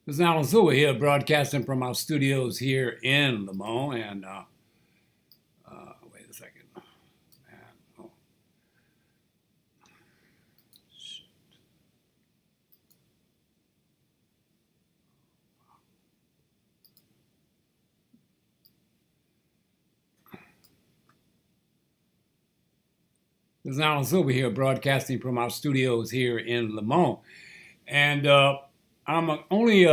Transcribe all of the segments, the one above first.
This is Alan Silva here, broadcasting from our studios here in Le Mans. And wait a second. Oh. This is Alan Silva here, broadcasting from our studios here in Le Mans. And I'm only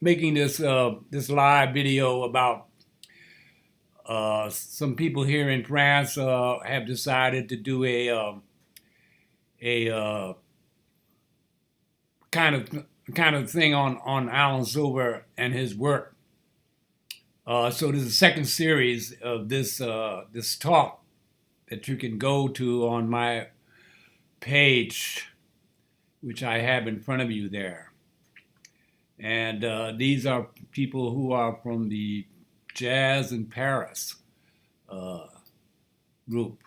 making this live video about some people here in France have decided to do a kind of thing on Alan Silva and his work. So this is the second series of this talk that you can go to on my page, which I have in front of you there. And these are people who are from the Jazz in Paris group.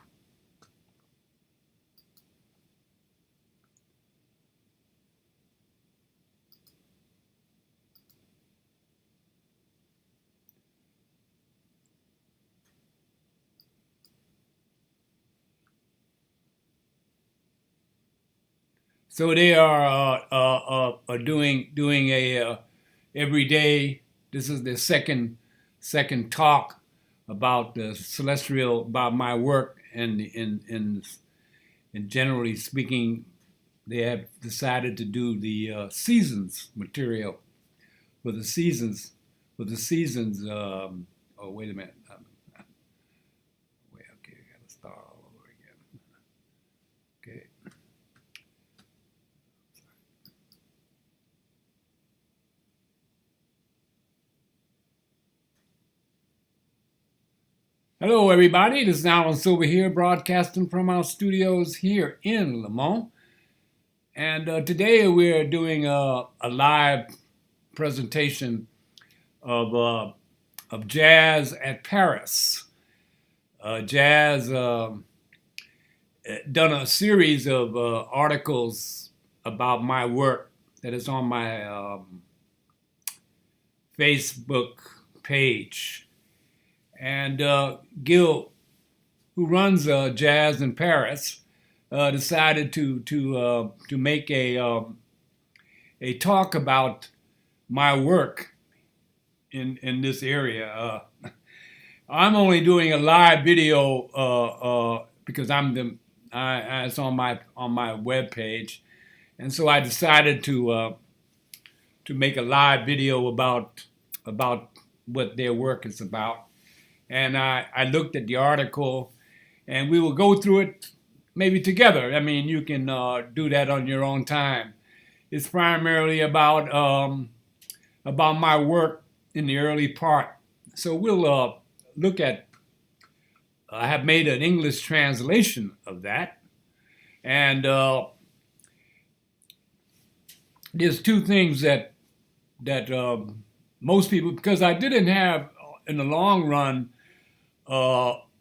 So they are doing a every day. This is the second talk about the celestial, about my work, and generally speaking, they have decided to do the seasons material for the seasons. Oh, wait a minute. Wait, okay, I gotta start all over again. Okay. Hello, everybody. This is Alan Silva here, broadcasting from our studios here in Le Mans. And today we're doing a live presentation of jazz at Paris. Jazz done a series of articles about my work that is on my Facebook page. And Gil, who runs Jazz in Paris, decided to make a talk about my work in this area. I'm only doing a live video because it's on my web page, and so I decided to make a live video about what their work is about. And I looked at the article, and we will go through it maybe together. I mean, you can do that on your own time. It's primarily about my work in the early part. So we'll look at. I have made an English translation of that, and there's two things that most people, because I didn't have in the long run.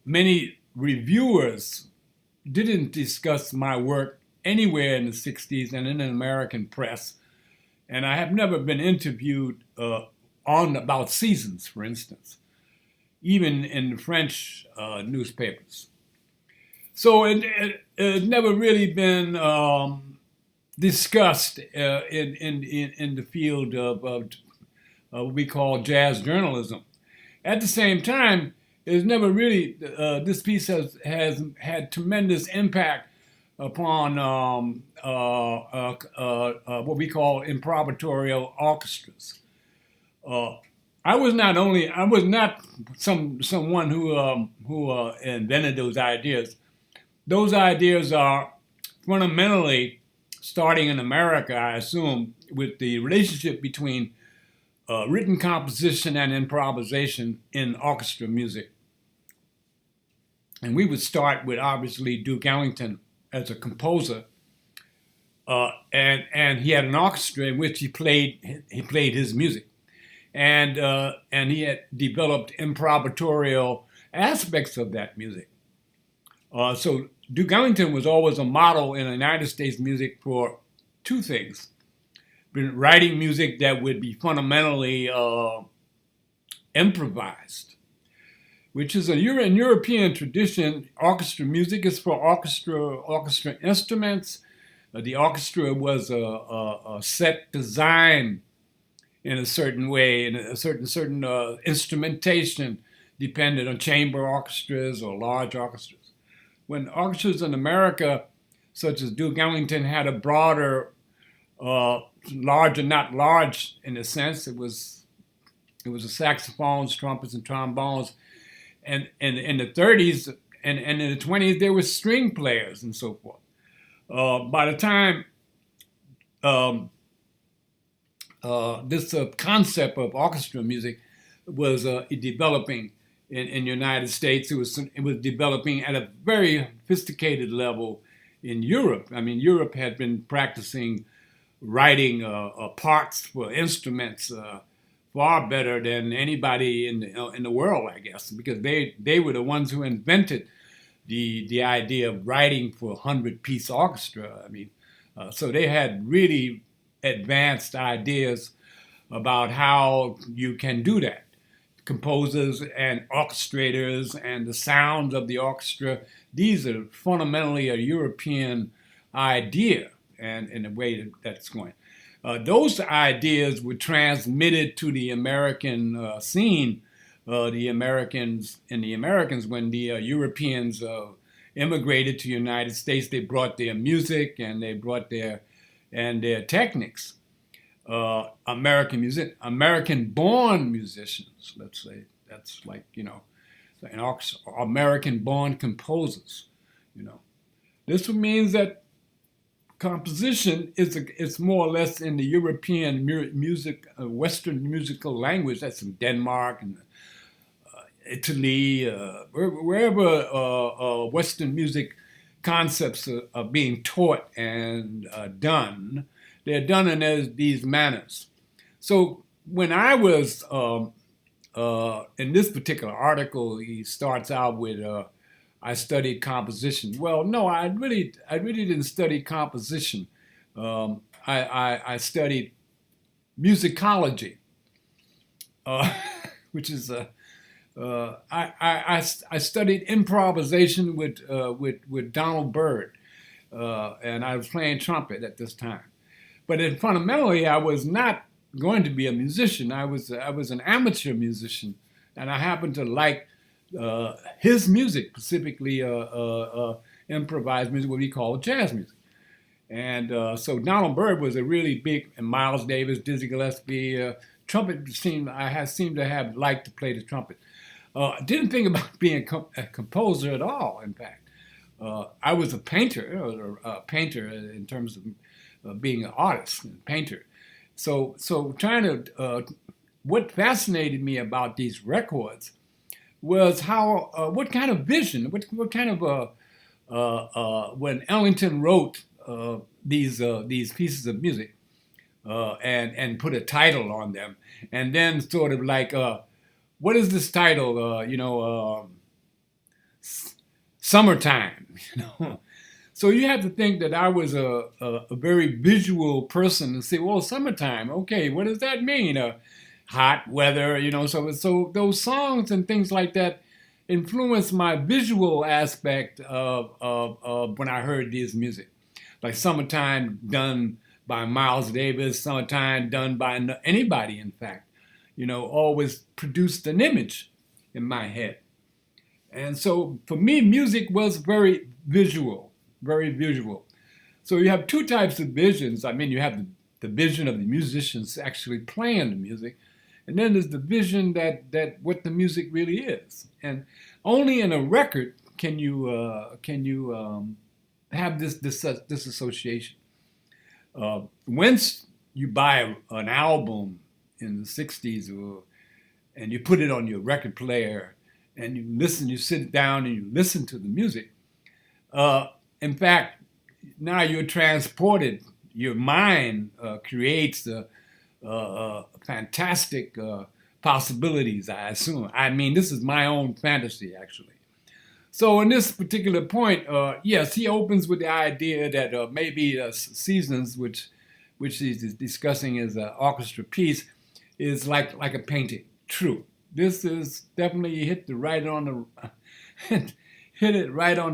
Many reviewers didn't discuss my work anywhere in the 60s and in the American press. And I have never been interviewed about seasons, for instance, even in the French newspapers. So it's never really been discussed in the field of what we call jazz journalism. At the same time, it's never really, this piece has had tremendous impact upon what we call improvisatorial orchestras. I was not someone who invented those ideas. Those ideas are fundamentally starting in America, I assume, with the relationship between written composition and improvisation in orchestra music. And we would start with, obviously, Duke Ellington as a composer. And he had an orchestra in which he played his music. And he had developed improvisatorial aspects of that music. So Duke Ellington was always a model in the United States music for two things. writing music that would be fundamentally improvised, which is in European tradition. Orchestra music is for orchestra instruments. The orchestra was a set design in a certain way, in a certain instrumentation, dependent on chamber orchestras or large orchestras. When orchestras in America, such as Duke Ellington, had a broader, larger, not large in a sense, it was the saxophones, trumpets, and trombones. And in the 30s and in the 20s, there were string players and so forth. By the time this concept of orchestra music was developing in the United States, it was developing at a very sophisticated level in Europe. I mean, Europe had been practicing writing parts for instruments far better than anybody in the world, I guess, because they were the ones who invented the idea of writing for a 100-piece orchestra. I mean, so they had really advanced ideas about how you can do that. Composers and orchestrators and the sounds of the orchestra, these are fundamentally a European idea, and in the way that's going. Those ideas were transmitted to the American scene, the Americans when the Europeans immigrated to the United States. They brought their music and they brought their techniques. American-born musicians, let's say, that's like, American-born composers, This means that composition is more or less in the European music, Western musical language. That's in Denmark and Italy, wherever Western music concepts are being taught and done. They're done in these manners. So when I was in this particular article, he starts out with I studied composition. Well, no, I really didn't study composition. I studied musicology, which is I studied improvisation with Donald Byrd, and I was playing trumpet at this time. But then fundamentally, I was not going to be a musician. I was an amateur musician, and I happened to like his music, specifically improvised music, what we call jazz music. And so Donald Byrd was a really big, and Miles Davis, Dizzy Gillespie, trumpet seemed to have liked to play the trumpet. Didn't think about being a composer at all, in fact. I was a painter, in terms of being an artist and painter. So trying to, what fascinated me about these records was how, what kind of vision, what kind of, when Ellington wrote these pieces of music and put a title on them, and then sort of like, what is this title? Summertime. So you have to think that I was a very visual person and say, well, summertime, okay, what does that mean? Hot weather, so those songs and things like that influenced my visual aspect of when I heard this music. Like Summertime done by Miles Davis, Summertime done by anybody, in fact, always produced an image in my head. And so for me, music was very visual. Very visual. So you have two types of visions. I mean, you have the vision of the musicians actually playing the music, and then there's the vision that what the music really is. And only in a record can you have this association. Once you buy an album in the 60s, and you put it on your record player, and you sit down and you listen to the music. In fact, now you're transported. Your mind creates fantastic possibilities, I assume. I mean, this is my own fantasy, actually. So in this particular point, yes, he opens with the idea that maybe seasons, which which he's discussing as an orchestra piece, is like a painting. True. This is definitely hit it right on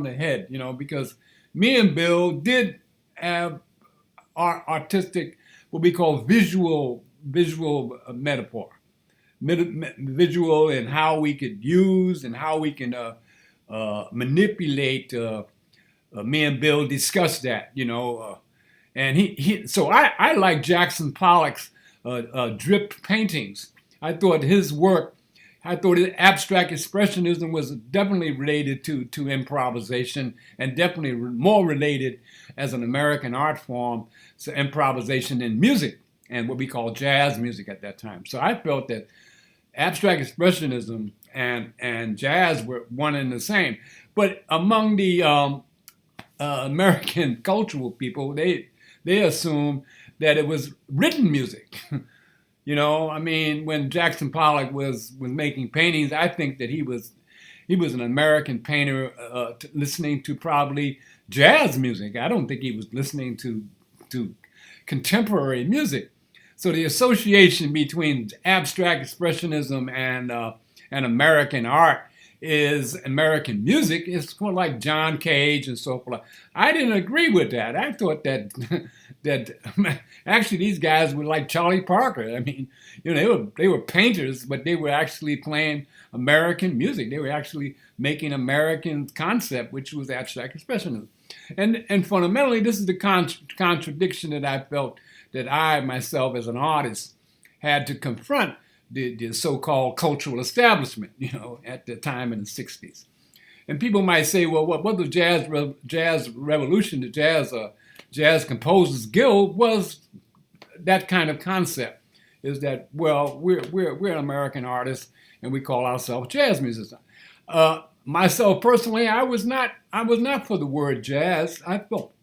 the head, because me and Bill did have our artistic, what we call visual metaphor, visual, and how we could use and how we can manipulate. Me and Bill discussed that, and so I like Jackson Pollock's drip paintings. I thought his abstract expressionism was definitely related to improvisation, and definitely more related as an American art form to improvisation in music and what we call jazz music at that time. So I felt that abstract expressionism and jazz were one and the same. But among the American cultural people, they assume that it was written music. When Jackson Pollock was making paintings, I think that he was an American painter listening to probably jazz music. I don't think he was listening to contemporary music. So the association between abstract expressionism and American art is American music. It's more like John Cage and so forth. I didn't agree with that. I thought that actually these guys were like Charlie Parker. They were painters, but they were actually playing American music. They were actually making American concept, which was abstract expressionism. And fundamentally, this is the contradiction that I felt that I myself as an artist had to confront the so-called cultural establishment, at the time in the 60s. And people might say, well, what the jazz revolution, the Jazz Composers Guild was that kind of concept, is that, well, we're an American artist and we call ourselves jazz musicians. Myself personally, I was not for the word jazz. I felt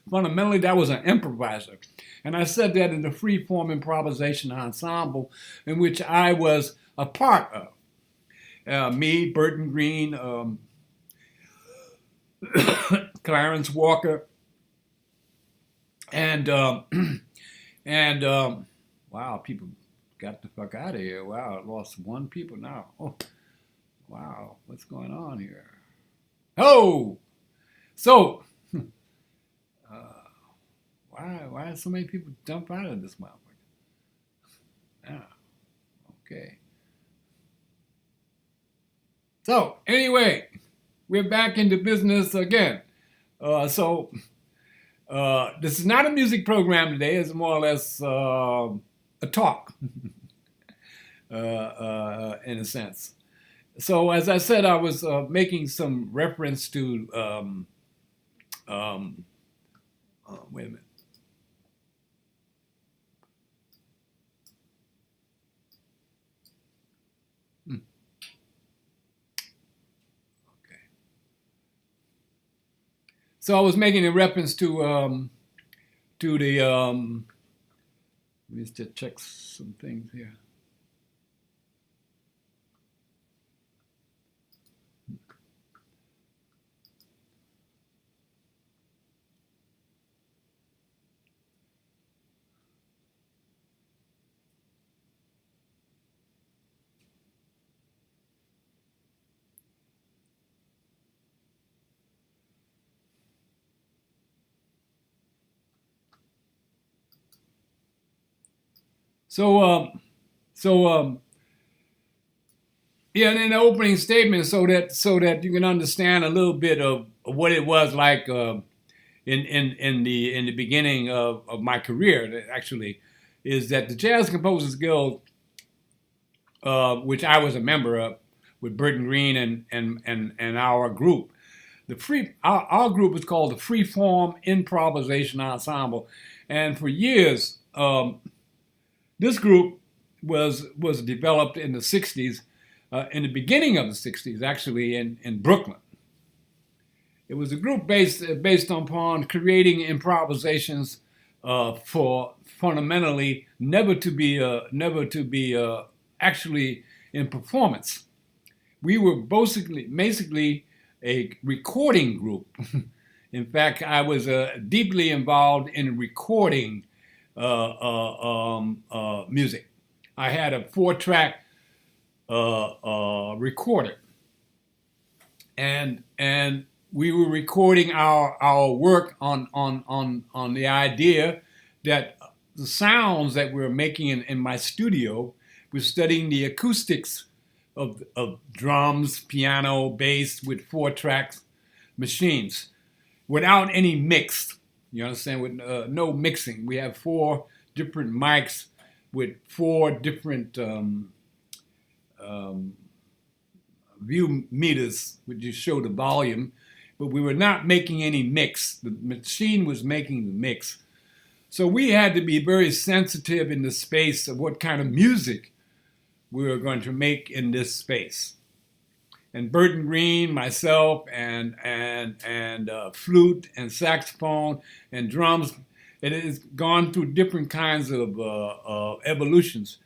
fundamentally that was an improviser. And I said that in the free-form improvisation ensemble in which I was a part of. Me, Burton Greene, Clarence Walker, and wow, people got the fuck out of here. Wow, I lost one people now. Oh, wow, what's going on here? Oh, so why so many people dump out of this motherfucker? Yeah, okay. So anyway, we're back into business again. So this is not a music program today. It's more or less a talk, in a sense. So as I said, I was making some reference to, wait a minute. So I was making a reference to the, let me just check some things here. Yeah, in the opening statement, so that you can understand a little bit of what it was like in the beginning of my career. Actually, is that the Jazz Composers Guild, which I was a member of, with Burton Greene and our group, our group was called the Freeform Improvisation Ensemble, and for years. This group was developed in the 60s, in the beginning of the 60s, actually, in Brooklyn. It was a group based upon creating improvisations for fundamentally never to be actually in performance. We were basically a recording group In fact, I was deeply involved in recording music. I had a 4-track recorder, and we were recording our work on the idea that the sounds that we were making in my studio, we're studying the acoustics of drums, piano, bass with 4-track machines without any mix. You understand? With no mixing. We have 4 different mics with 4 different view meters, which just show the volume, but we were not making any mix. The machine was making the mix. So we had to be very sensitive in the space of what kind of music we were going to make in this space. And Burton Greene, myself, and flute and saxophone and drums, it has gone through different kinds of evolutions.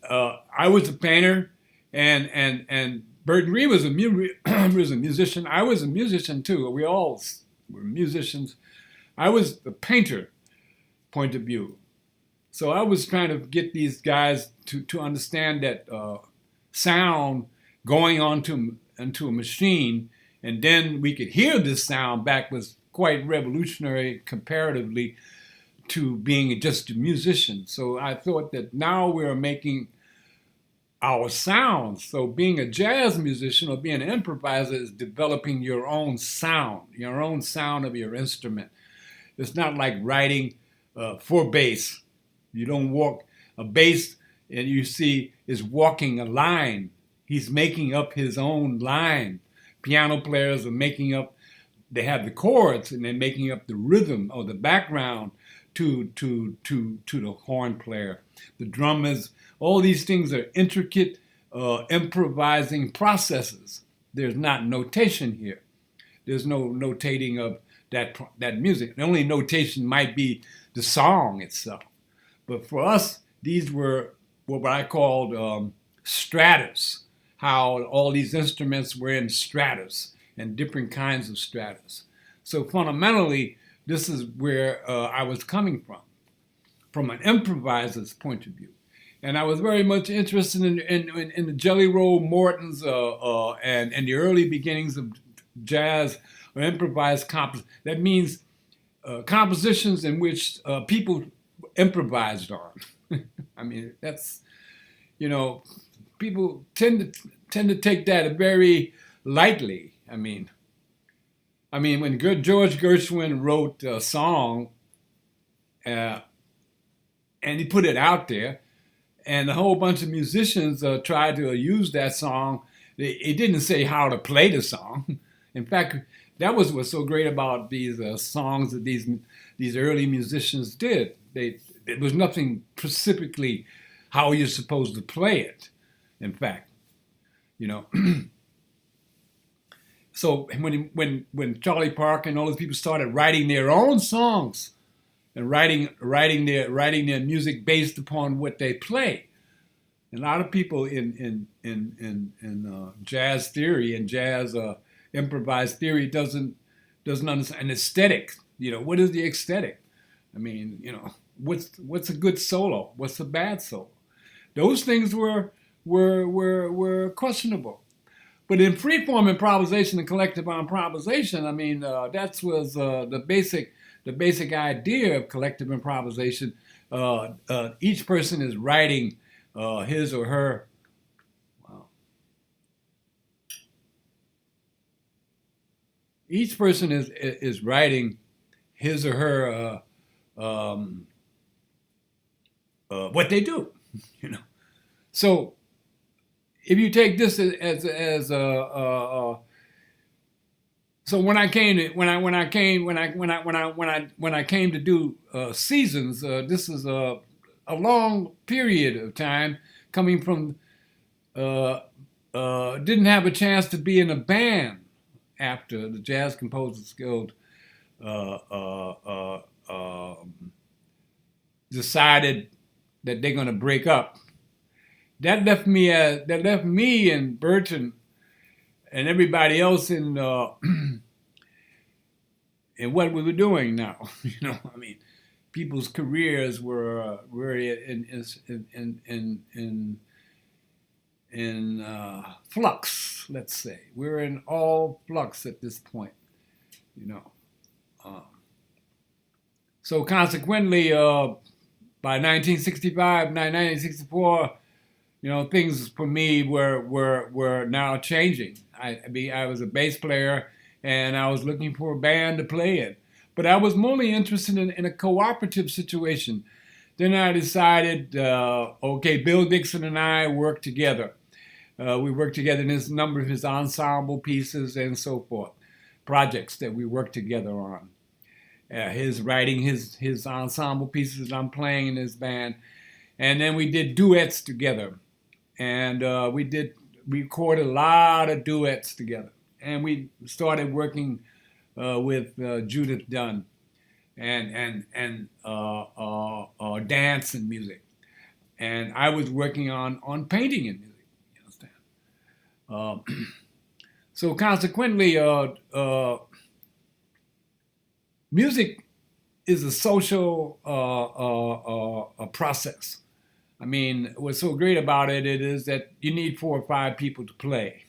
I was a painter, and Burton Greene was a musician. I was a musician too. We all were musicians. I was the painter point of view. So I was trying to get these guys to understand that sound going into a machine, and then we could hear this sound back was quite revolutionary comparatively to being just a musician. So I thought that now we're making our sounds. So being a jazz musician or being an improviser is developing your own sound of your instrument. It's not like writing for bass. You don't walk a bass, and you see is walking a line. He's making up his own line. Piano players are making up. They have the chords, and they're making up the rhythm or the background to the horn player. The drummers. All these things are intricate improvising processes. There's not notation here. There's no notating of that music. The only notation might be the song itself. But for us, these were what I called stratus, how all these instruments were in stratus and different kinds of stratus. So fundamentally, this is where I was coming from an improviser's point of view. And I was very much interested in the Jelly Roll Mortons and the early beginnings of jazz or improvised compositions. That means compositions in which people improvised on. I mean, that's, people tend to take that very lightly. I mean, when George Gershwin wrote a song and he put it out there, and a whole bunch of musicians tried to use that song, it didn't say how to play the song. In fact, that was what's so great about these songs that these early musicians did. It was nothing specifically how you're supposed to play it. In fact, So when Charlie Parker and all those people started writing their own songs and writing their music based upon what they play, a lot of people in jazz theory and jazz improvised theory doesn't understand an aesthetic. What is the aesthetic? I mean, what's a good solo? What's a bad solo? Those things were questionable. But in freeform improvisation and collective improvisation, I mean, that was the basic idea of collective improvisation. Each person is writing his or her. Wow. Each person is writing his or her what they do, So if you take this as so when I came to do seasons, this is a long period of time coming from didn't have a chance to be in a band after the Jazz Composers Guild decided that they're going to break up. That left me and Burton and everybody else in in what we were doing now. I mean, people's careers were in flux. Let's say we're in all flux at this point. So consequently, by 1965, 1964, things for me were now changing. I was a bass player, and I was looking for a band to play in. But I was mostly interested in a cooperative situation. Then I decided, okay, Bill Dixon and I worked together. We worked together in a number of his ensemble pieces and so forth, projects that we worked together on. His writing his ensemble pieces, I'm playing in his band. And then we did duets together. And we recorded a lot of duets together. And we started working with Judith Dunn and dance and music. And I was working on painting and music, you understand? So consequently, music is a social process. I mean, what's so great about it is that you need 4 or 5 people to play.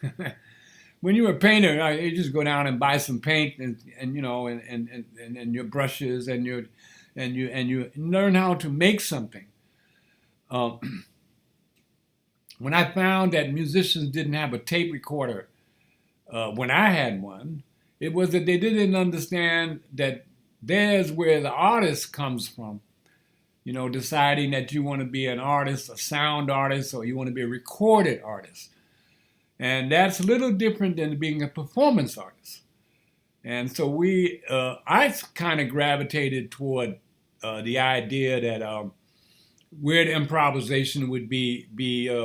When you're a painter, you just go down and buy some paint and your brushes and you learn how to make something. When I found that musicians didn't have a tape recorder when I had one, it was that they didn't understand that there's where the artist comes from. Deciding that you want to be an artist, a sound artist, or you want to be a recorded artist. And that's a little different than being a performance artist. And so I kind of gravitated toward the idea that where the improvisation would be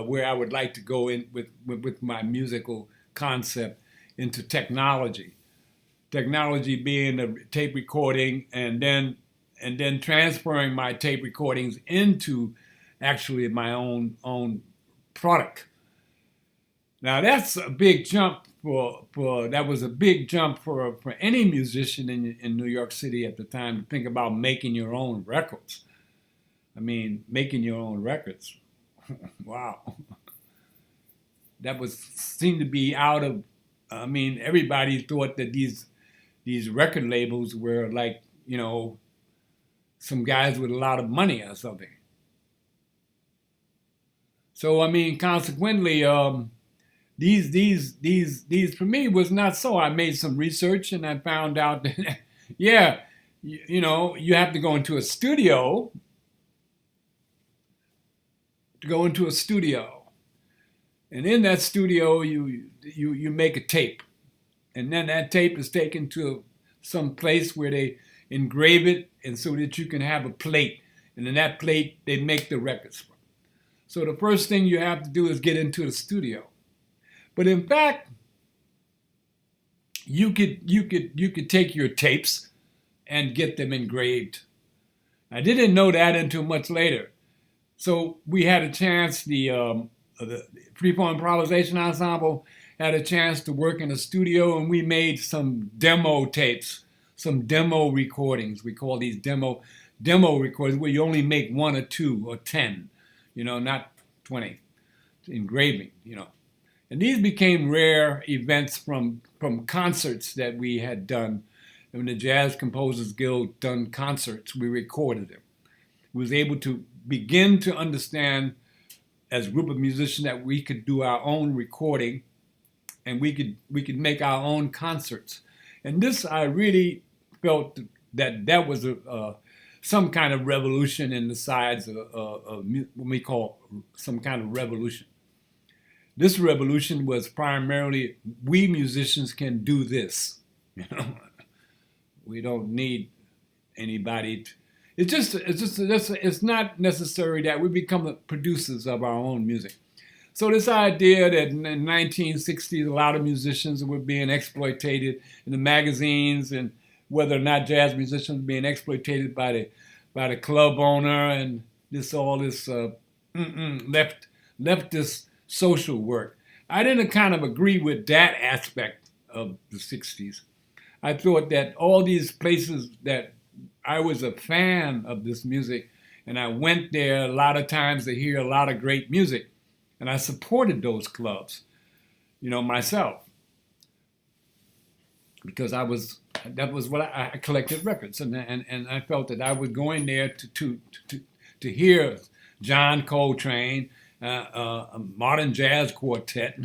where I would like to go in with my musical concept into technology. Technology being the tape recording and then transferring my tape recordings into actually my own product. Now that's a big jump that was a big jump for any musician in New York City at the time to think about making your own records. I mean, making your own records. Wow. That seemed to be out of, everybody thought that these record labels were like, some guys with a lot of money or something. So, consequently, these for me was not so. I made some research and I found out that, yeah, you have to go into a studio. And in that studio, you make a tape. And then that tape is taken to some place where they engrave it, and so that you can have a plate. And in that plate, they make the records from. So the first thing you have to do is get into the studio. But in fact, you could take your tapes and get them engraved. I didn't know that until much later. So we had a chance, the Freeform Improvisation Ensemble had a chance to work in a studio, and we made some demo tapes, some demo recordings. We call these demo recordings where you only make 1 or 2 or 10, not 20, engraving, And these became rare events from concerts that we had done. And when the Jazz Composers Guild done concerts, we recorded them. We was able to begin to understand as a group of musicians that we could do our own recording and we could make our own concerts. And this, I really felt that was some kind of revolution in the sides of what we call some kind of revolution. This revolution was primarily, we musicians can do this. We don't need anybody to, it's not necessary that we become the producers of our own music. So this idea that in the 1960s, a lot of musicians were being exploited in the magazines, and whether or not jazz musicians were being exploited by the club owner, and all this leftist social work. I didn't kind of agree with that aspect of the 60s. I thought that all these places that I was a fan of this music, and I went there a lot of times to hear a lot of great music, and I supported those clubs, myself, because that was what I collected records, and I felt that I was going there to hear John Coltrane, a modern jazz quartet,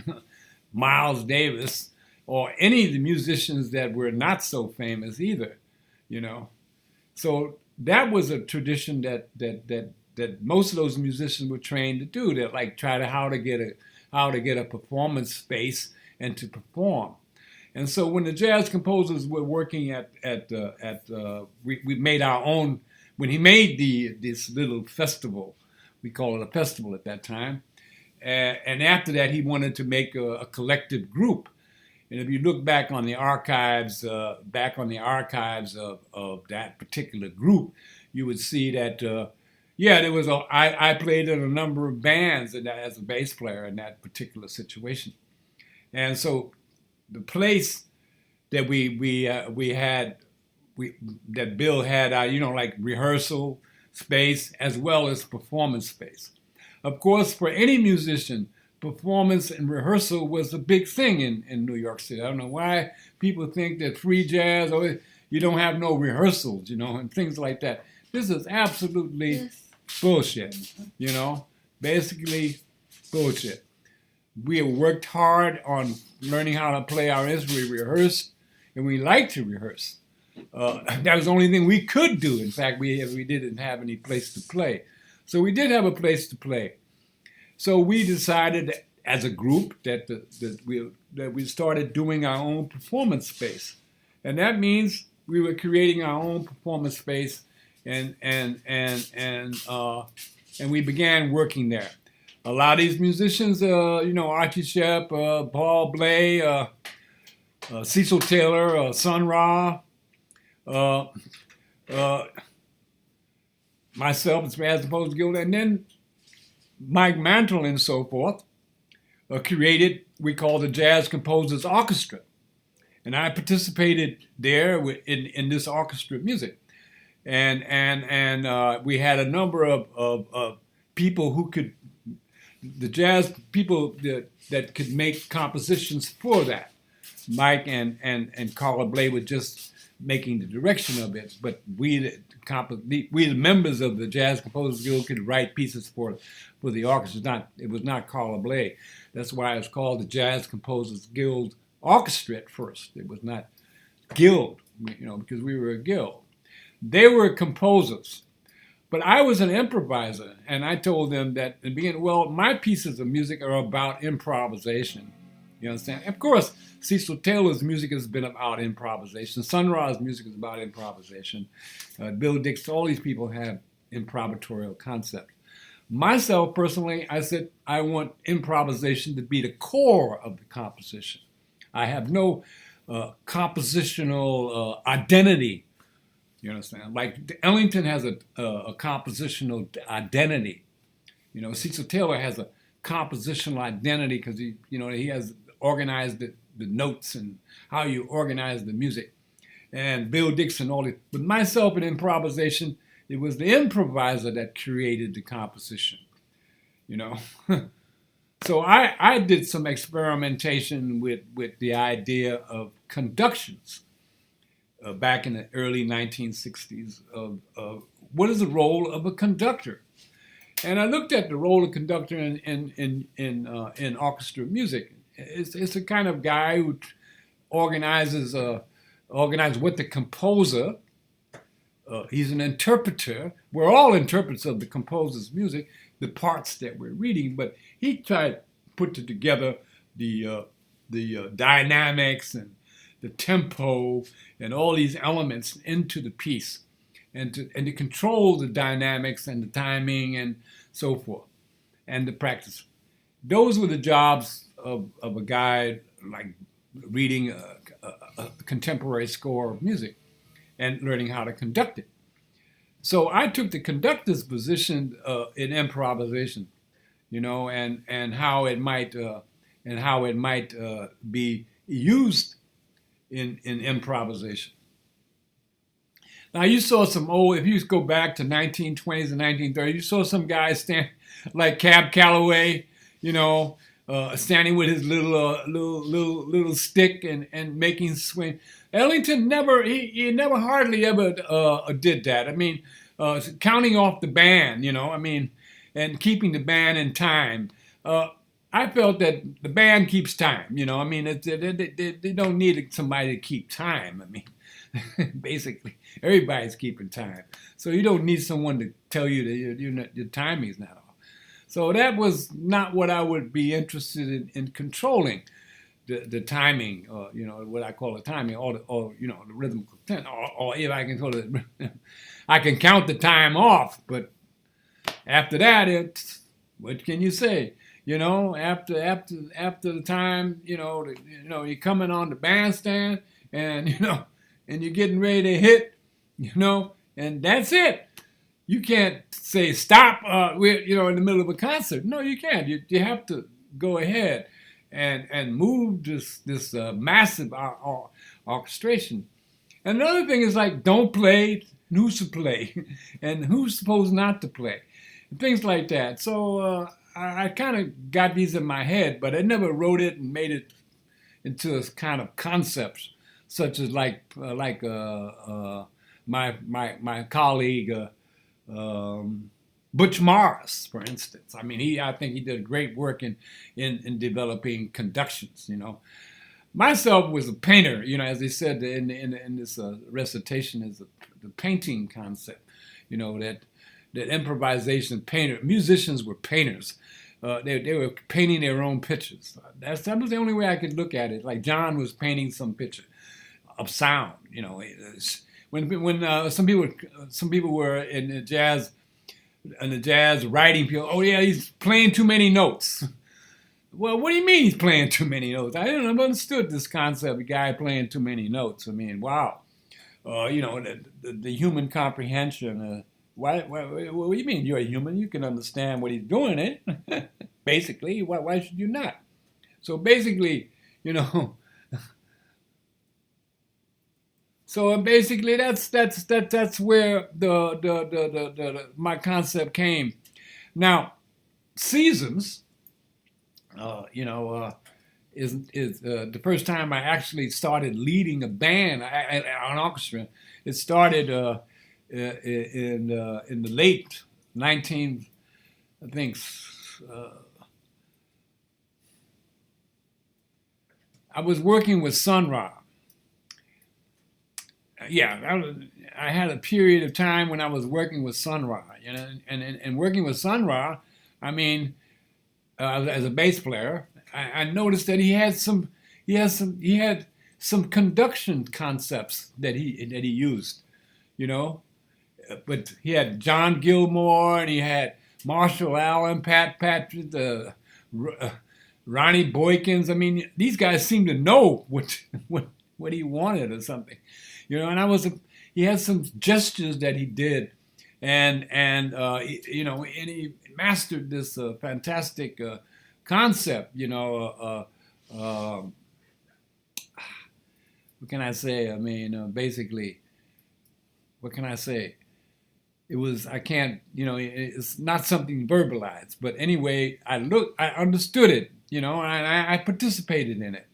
Miles Davis, or any of the musicians that were not so famous either, So that was a tradition that most of those musicians were trained to do. That like try to how to get a performance space and to perform. And so when the jazz composers were working we made our own. When he made this little festival, we call it a festival at that time, and after that he wanted to make a collective group. And if you look back on the archives, of that particular group, you would see that, there was I played in a number of bands as a bass player in that particular situation. And so the place that that Bill had, like rehearsal space as well as performance space. Of course, for any musician, performance and rehearsal was a big thing in New York City. I don't know why people think that free jazz, or you don't have no rehearsals, and things like that. This is absolutely bullshit, basically bullshit. We have worked hard on learning how to play our instrument. We rehearse, and we like to rehearse. That was the only thing we could do. In fact, we didn't have any place to play. So we did have a place to play. So we decided as a group that we started doing our own performance space, and that means we were creating our own performance space, and we began working there. A lot of these musicians, Archie Shepp, Paul Bley, Cecil Taylor, Sun Ra, myself, the Jazz Composers Guild, and then Mike Mantle and so forth created, we call the Jazz Composers Orchestra. And I participated there in this orchestra of music. And we had a number of people who could, the jazz people that could make compositions for that. Mike and Carla Bley were just making the direction of it, but we the members of the Jazz Composers Guild could write pieces for the orchestra. It was not Carla Bley. That's why it was called the Jazz Composers Guild Orchestra at first. It was not guild, because we were a guild. They were composers, but I was an improviser, and I told them that in the beginning, my pieces of music are about improvisation. You understand? Of course, Cecil Taylor's music has been about improvisation. Sun Ra's music is about improvisation. Bill Dixon, all these people have improvisatorial concepts. Myself, personally, I said I want improvisation to be the core of the composition. I have no compositional identity. You understand? Like Ellington has a compositional identity. Cecil Taylor has a compositional identity because he has organized the notes and how you organize the music. And Bill Dixon, all this. But myself in improvisation, it was the improviser that created the composition. So I did some experimentation with the idea of conductions back in the early 1960s of what is the role of a conductor. And I looked at the role of conductor in orchestra music. It's a kind of guy who organizes with the composer. He's an interpreter. We're all interpreters of the composer's music, the parts that we're reading. But he tried to put together the dynamics and the tempo and all these elements into the piece, and to control the dynamics and the timing and so forth, and the practice. Those were the jobs of a guy like reading a contemporary score of music and learning how to conduct it. So I took the conductor's position in improvisation, and how it might be used in improvisation. Now you saw some old, if you go back to 1920s and 1930s, you saw some guys stand like Cab Calloway, you know, standing with his little stick and making swing. Ellington never, he never hardly ever did that. I mean, counting off the band, you know, I mean, and keeping the band in time. I felt that the band keeps time, you know. I mean, they don't need somebody to keep time. I mean, basically, everybody's keeping time. So you don't need someone to tell you that your timing is not off. So that was not what I would be interested in controlling, the timing, you know, what I call the timing, or you know, the rhythmical tempo, or if I can call it, I can count the time off, but after that, it's, what can you say? You know, after the time, you know, you're coming on the bandstand, and you know, and you're getting ready to hit, you know, and that's it. You can't say stop, you know, in the middle of a concert. No, you can't. You have to go ahead and move this massive orchestration. And another thing is like, don't play, who's to play, and who's supposed not to play, and things like that. So I kind of got these in my head, but I never wrote it and made it into a kind of concepts, such as like my colleague Butch Morris, for instance. I mean, I think he did great work in developing conductions. You know, myself was a painter. You know, as they said in this recitation, is the painting concept. You know, that improvisation musicians were painters. They were painting their own pictures. That was the only way I could look at it. Like John was painting some picture of sound. You know, when some people were in the jazz writing people. Oh yeah, he's playing too many notes. Well, what do you mean he's playing too many notes? I didn't understood this concept. A guy playing too many notes. I mean, wow. You know, the human comprehension. What do you mean? You're a human. You can understand what he's doing, eh? Basically, why should you not? So basically, you know. So basically, that's where my concept came. Now, seasons, you know, is the first time I actually started leading a band, an orchestra. It started in the late 19, I think. I was working with Sun Ra. Yeah, I had a period of time when I was working with Sun Ra, you know, and working with Sun Ra, I mean, as a bass player, I noticed that he had some conduction concepts that he used, you know, but he had John Gilmore and he had Marshall Allen, Pat Patrick, Ronnie Boykins. I mean, these guys seemed to know what he wanted or something. You know, and he had some gestures that he did, and you know, and he mastered this fantastic concept. You know, what can I say? I mean, basically, what can I say? It was, I can't, you know, it's not something verbalized, but anyway, I understood it, you know, and I participated in it.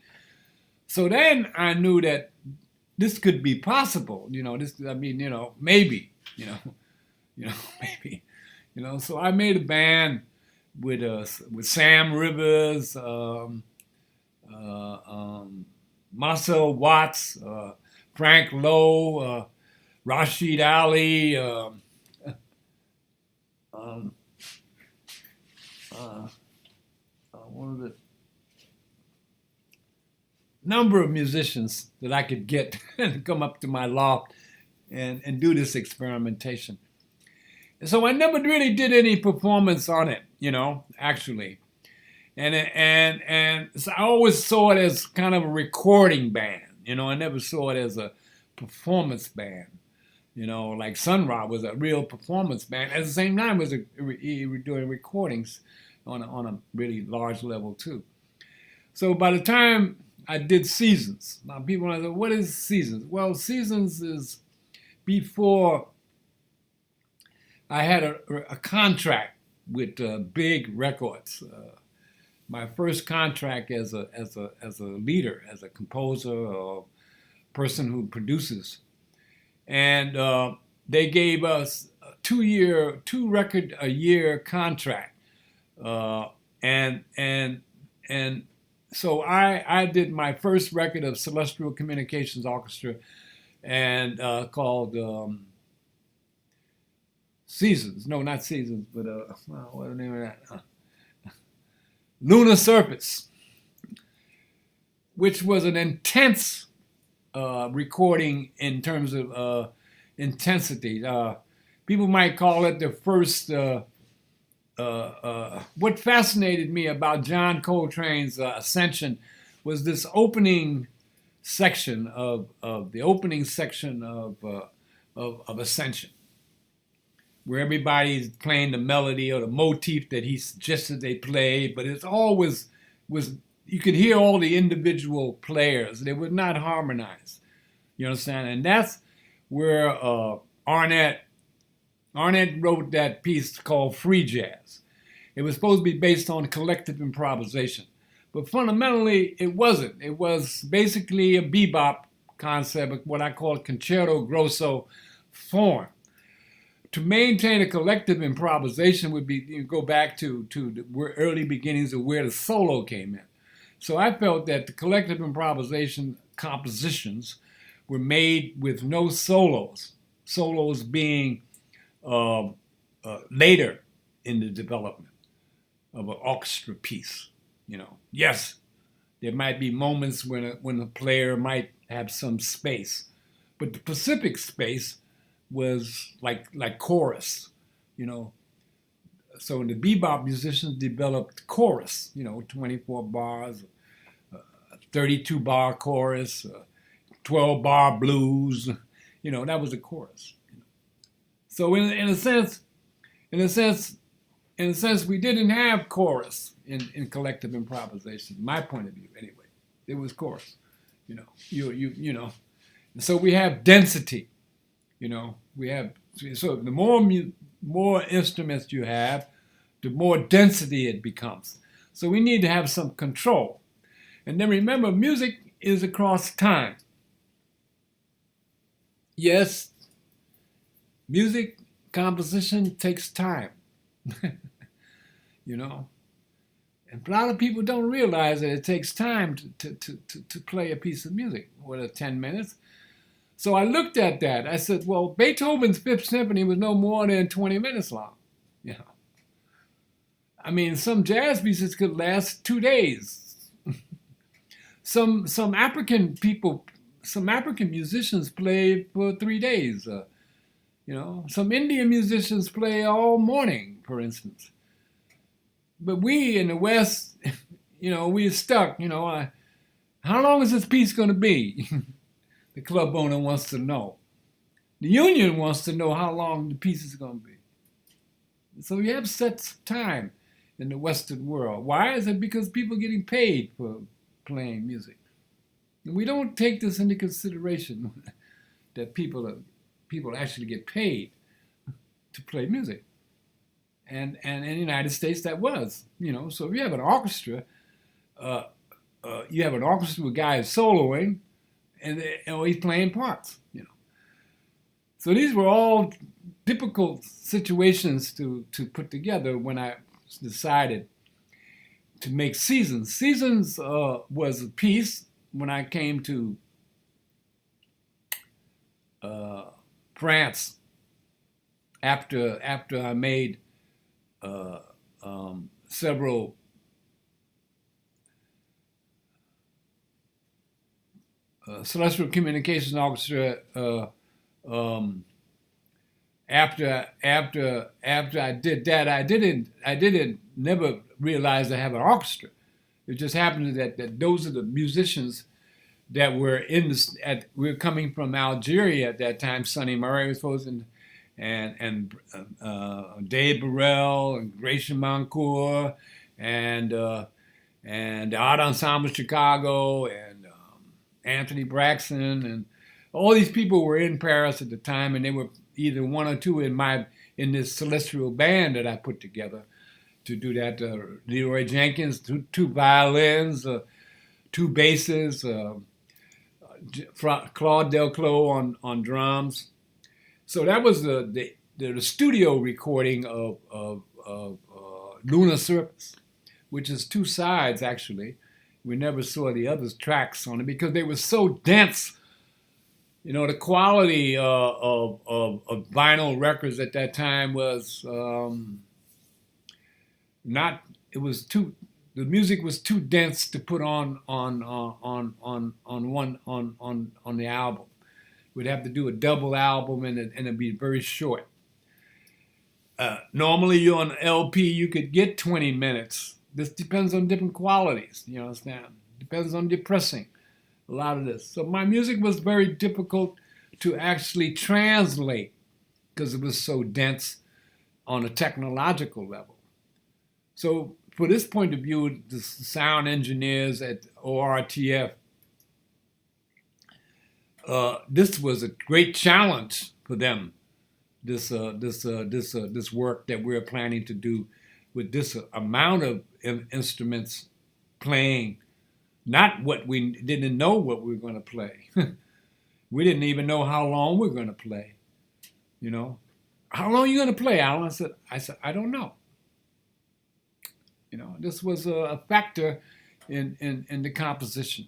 So then I knew that this could be possible, you know. I mean, you know, maybe, maybe, you know. So I made a band with Sam Rivers, Marcel Watts, Frank Lowe, Rashid Ali, one of the number of musicians that I could get to come up to my loft and do this experimentation. And so I never really did any performance on it, you know, actually. And so I always saw it as kind of a recording band, you know. I never saw it as a performance band, you know, like Sun Ra was a real performance band. At the same time, he was doing recordings on a really large level too. So by the time I did Seasons, now people are like, what is Seasons? Well, Seasons is before I had a contract with big records. My first contract as a leader, as a composer or person who produces, and they gave us a 2 record a year contract, and so I did my first record of Celestrial Communications Orchestra, and called Seasons. No, not Seasons, but what's the name of that? Lunar Surface, which was an intense recording in terms of intensity. People might call it the first. What fascinated me about John Coltrane's Ascension was this opening section of Ascension, where everybody's playing the melody or the motif that he suggested they play, but it's always was you could hear all the individual players. They would not harmonize. You understand? And that's where Arnett wrote that piece called Free Jazz. It was supposed to be based on collective improvisation, but fundamentally it wasn't. It was basically a bebop concept, what I call concerto grosso form. To maintain a collective improvisation would be go back to the early beginnings of where the solo came in. So I felt that the collective improvisation compositions were made with no solos. Solos being later in the development of an orchestra piece. Yes, there might be moments when a player might have some space, but the specific space was like chorus. So the bebop musicians developed chorus. 24 bars, 32 bar chorus, 12 bar blues. That was the chorus. So in a sense, we didn't have chorus in collective improvisation. My point of view, anyway, it was chorus. So we have density. We have so the more instruments you have, the more density it becomes. So we need to have some control. And then remember, music is across time. Yes, music composition takes time. And a lot of people don't realize that it takes time to play a piece of music, 10 minutes. So I looked at that. I said, well, Beethoven's Fifth Symphony was no more than 20 minutes long. I mean, some jazz pieces could last 2 days. Some African musicians play for 3 days. Some Indian musicians play all morning, for instance. But we in the West, we're stuck. How long is this piece going to be? The club owner wants to know. The union wants to know how long the piece is going to be. So we have set time in the Western world. Why? Is it because people are getting paid for playing music? And we don't take this into consideration that people actually get paid to play music. And in the United States, that was, So if you have an orchestra, with guys soloing, and he's playing parts, So these were all difficult situations to put together when I decided to make Seasons. Seasons was a piece when I came to France after I made several Celestial Communication Orchestra. After I did that, I didn't never realize I have an orchestra. It just happened that those are the musicians that were we were coming from Algeria at that time. Sonny Murray was supposed to, and Dave Burrell and Grachan Moncur and the Art Ensemble Chicago, and Anthony Braxton, and all these people were in Paris at the time, and they were either one or two in this celestial band that I put together to do that. Leroy Jenkins, two violins, two basses, Claude Delcloo on drums. So that was the studio recording of Lunar Surface, which is two sides actually. We never saw the other tracks on it because they were so dense. You know, the quality of vinyl records at that time was not. It was too. The music was too dense to put on the album. We'd have to do a double album, and it'd be very short. Normally, you on LP, you could get 20 minutes. This depends on different qualities. You understand? Depends on the pressing. A lot of this. So my music was very difficult to actually translate because it was so dense on a technological level. So for this point of view, the sound engineers at ORTF, this was a great challenge for them. This work that we're planning to do with this amount of instruments playing. Not what we didn't know what we were going to play. We didn't even know how long we were going to play. You know, how long are you going to play, Alan? I said, I don't know. You know, this was a factor in the composition.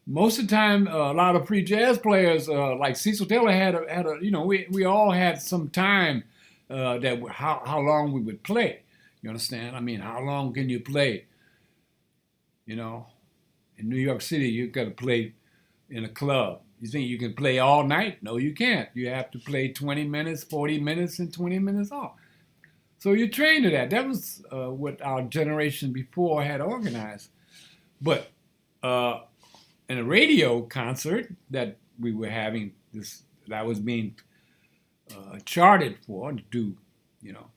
Most of the time, a lot of pre-jazz players like Cecil Taylor had a you know, we all had some time that how long we would play. You understand? I mean, how long can you play? You know. In New York City, you've got to play in a club. You think you can play all night? No, you can't. You have to play 20 minutes, 40 minutes, and 20 minutes off. So you're trained to that. That was what our generation before had organized. But in a radio concert that we were having, that was being charted for to do, you know.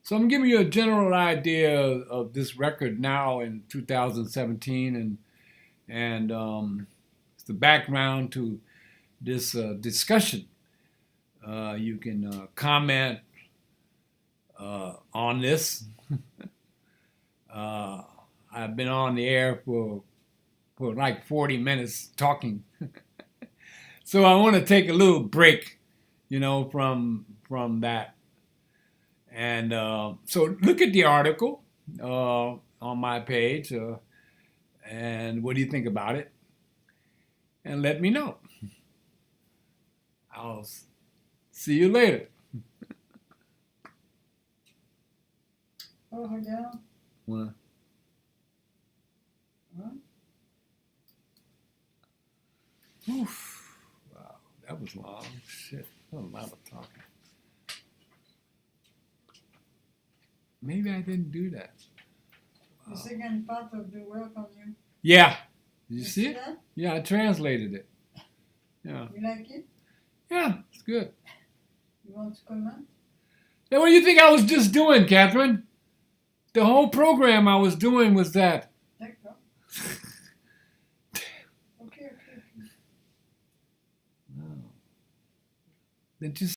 So I'm giving you a general idea of this record now in 2017, and it's the background to this discussion. You can comment on this. I've been on the air for like 40 minutes talking. So I want to take a little break, you know, from that. And so look at the article on my page, and what do you think about it? And let me know. I'll see you later. Oh, regarde. Ouais. Hein? Oof. Wow, that was long. Shit, a lot of talking. Maybe I didn't do that. The second part of the work on you. Yeah. Did you see it? That? Yeah, I translated it. Yeah. You like it? Yeah, it's good. You want to comment? Now, what do you think I was just doing, Catherine? The whole program I was doing was that. D'accord. Okay. No. Did you